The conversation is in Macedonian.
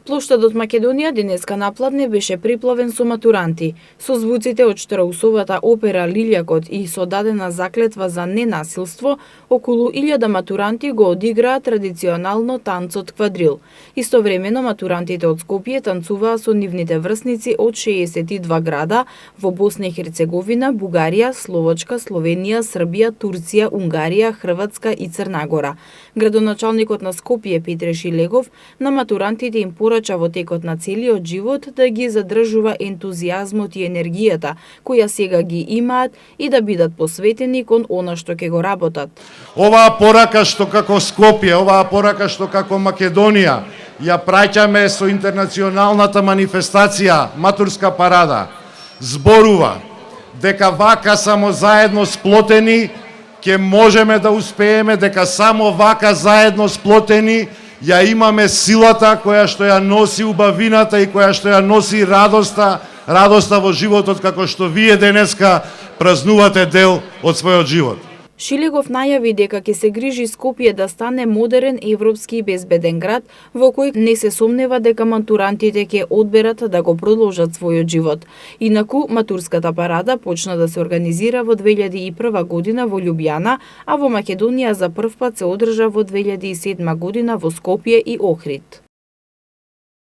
Плоштадот Македонија денеска напладне беше приплавен со матуранти. Со звуците од Штраусовата опера Лилјакот и со дадена заклетва за ненасилство, околу 1000 матуранти го одиграа традиционално танцот квадрил. Истовремено матурантите од Скопје танцуваа со нивните врсници од 62 града во Босна и Херцеговина, Бугарија, Словачка, Словенија, Србија, Турција, Унгарија, Хрватска и Црна Гора. Градоначалникот на Скопје Петре Шилегов на матурантите им порача во текот на целиот живот да ги задржува ентузијазмот и енергијата која сега ги имаат и да бидат посветени кон она што ќе го работат. Оваа порака што како Скопје, оваа порака што како Македонија ја праќаме со интернационалната манифестација Матурска парада, зборува дека вака само заедно сплотени ќе можеме да успееме, дека само вака заедно сплотени ја имаме силата која што ја носи убавината и која што ја носи радоста во животот, како што вие денеска празнувате дел од својот живот. Шилегов најави дека ќе се грижи Скопје да стане модерен, европски и безбеден град, во кој не се сомнева дека матурантите ќе одберат да го продолжат својот живот. Инаку, Матурската парада почна да се организира во 2001 година во Љубљана, а во Македонија за прв пат се одржа во 2007 година во Скопје и Охрид.